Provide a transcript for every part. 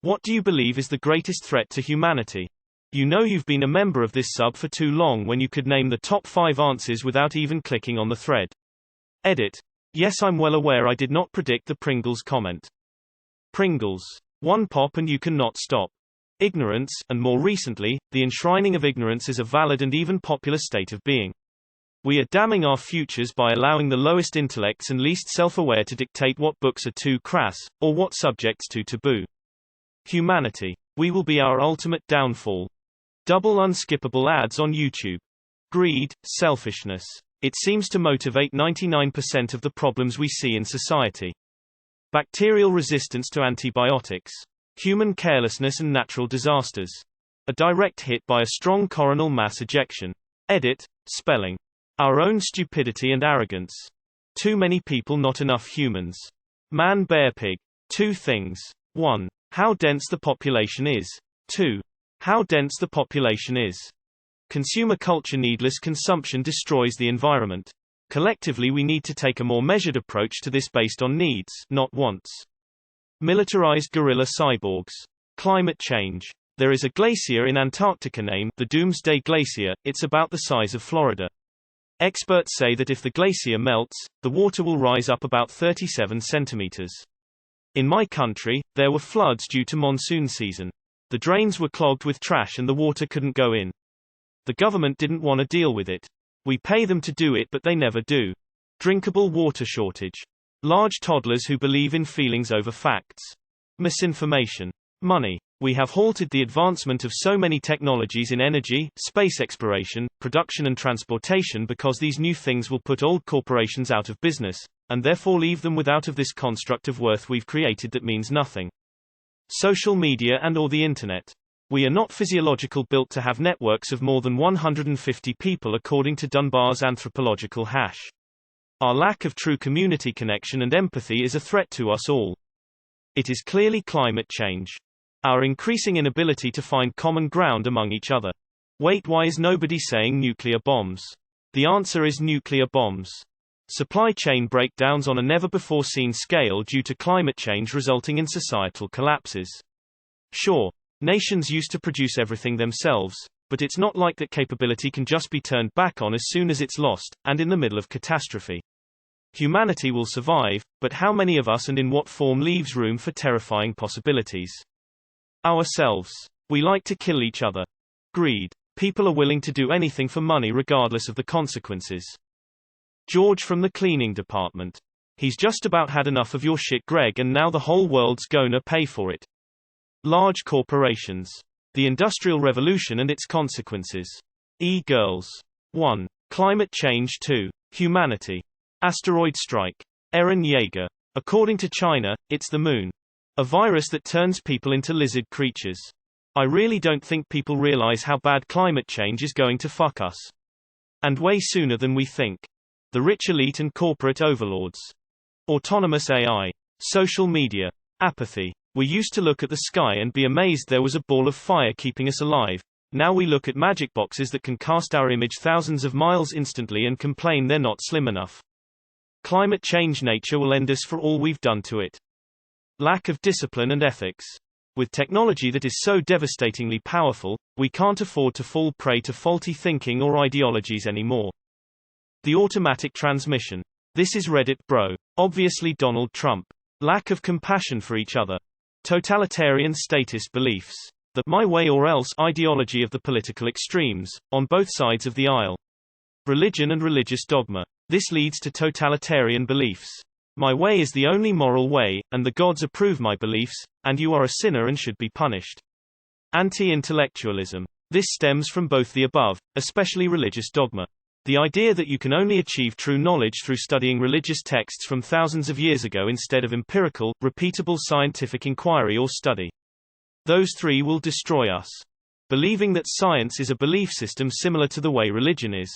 What do you believe is the greatest threat to humanity? You know you've been a member of this sub for too long when you could name the top 5 answers without even clicking on the thread. Edit. Yes, I'm well aware I did not predict the Pringles comment. Pringles. One pop and you cannot stop. Ignorance, and more recently, the enshrining of ignorance is a valid and even popular state of being. We are damning our futures by allowing the lowest intellects and least self-aware to dictate what books are too crass, or what subjects too taboo. Humanity. We will be our ultimate downfall. Double unskippable ads on YouTube. Greed, selfishness. It seems to motivate 99% of the problems we see in society. Bacterial resistance to antibiotics. Human carelessness and natural disasters. A direct hit by a strong coronal mass ejection. Edit, spelling. Our own stupidity and arrogance. Too many people, not enough humans. Man, bear, pig. 2 things. 1. How dense the population is. 2. How dense the population is. Consumer culture. Needless consumption destroys the environment. Collectively we need to take a more measured approach to this based on needs, not wants. Militarized guerrilla cyborgs. Climate change. There is a glacier in Antarctica named the Doomsday Glacier. It's about the size of Florida. Experts say that if the glacier melts, the water will rise up about 37 centimeters. In my country, there were floods due to monsoon season. The drains were clogged with trash and the water couldn't go in. The government didn't want to deal with it. We pay them to do it but they never do. Drinkable water shortage. Large toddlers who believe in feelings over facts. Misinformation. Money. We have halted the advancement of so many technologies in energy, space exploration, production and transportation because these new things will put old corporations out of business, and therefore leave them without of this construct of worth we've created that means nothing. Social media and or the internet. We are not physiological built to have networks of more than 150 people according to Dunbar's anthropological hash. Our lack of true community connection and empathy is a threat to us all. It is clearly climate change. Our increasing inability to find common ground among each other. Wait, why is nobody saying nuclear bombs? The answer is nuclear bombs. Supply chain breakdowns on a never-before-seen scale due to climate change resulting in societal collapses. Sure, nations used to produce everything themselves, but it's not like that capability can just be turned back on as soon as it's lost, and in the middle of catastrophe. Humanity will survive, but how many of us and in what form leaves room for terrifying possibilities? Ourselves. We like to kill each other. Greed. People are willing to do anything for money regardless of the consequences. George from the cleaning department. He's just about had enough of your shit, Greg, and now the whole world's gonna pay for it. Large corporations. The Industrial Revolution and its consequences. E-girls. 1. Climate change. 2. Humanity. Asteroid strike. Eren Yeager. According to China, it's the moon. A virus that turns people into lizard creatures. I really don't think people realize how bad climate change is going to fuck us. And way sooner than we think. The rich elite and corporate overlords. Autonomous AI. Social media. Apathy. We used to look at the sky and be amazed there was a ball of fire keeping us alive. Now we look at magic boxes that can cast our image thousands of miles instantly and complain they're not slim enough. Climate change. Nature will end us for all we've done to it. Lack of discipline and ethics. With technology that is so devastatingly powerful, we can't afford to fall prey to faulty thinking or ideologies anymore. The automatic transmission. This is Reddit bro. Obviously Donald Trump. Lack of compassion for each other. Totalitarian statist beliefs. The my way or else ideology of the political extremes, on both sides of the aisle. Religion and religious dogma. This leads to totalitarian beliefs. My way is the only moral way, and the gods approve my beliefs, and you are a sinner and should be punished. Anti-intellectualism. This stems from both the above, especially religious dogma. The idea that you can only achieve true knowledge through studying religious texts from thousands of years ago instead of empirical, repeatable scientific inquiry or study. Those three will destroy us. Believing that science is a belief system similar to the way religion is.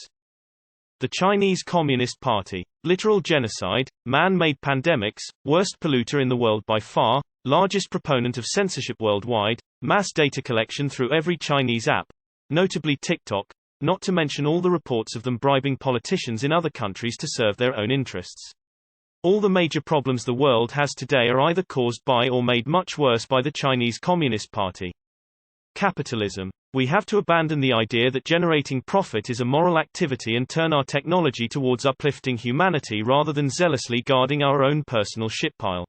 The Chinese Communist Party. Literal genocide, man-made pandemics, worst polluter in the world by far, largest proponent of censorship worldwide, mass data collection through every Chinese app, notably TikTok, not to mention all the reports of them bribing politicians in other countries to serve their own interests. All the major problems the world has today are either caused by or made much worse by the Chinese Communist Party. Capitalism. We have to abandon the idea that generating profit is a moral activity and turn our technology towards uplifting humanity rather than zealously guarding our own personal shitpile.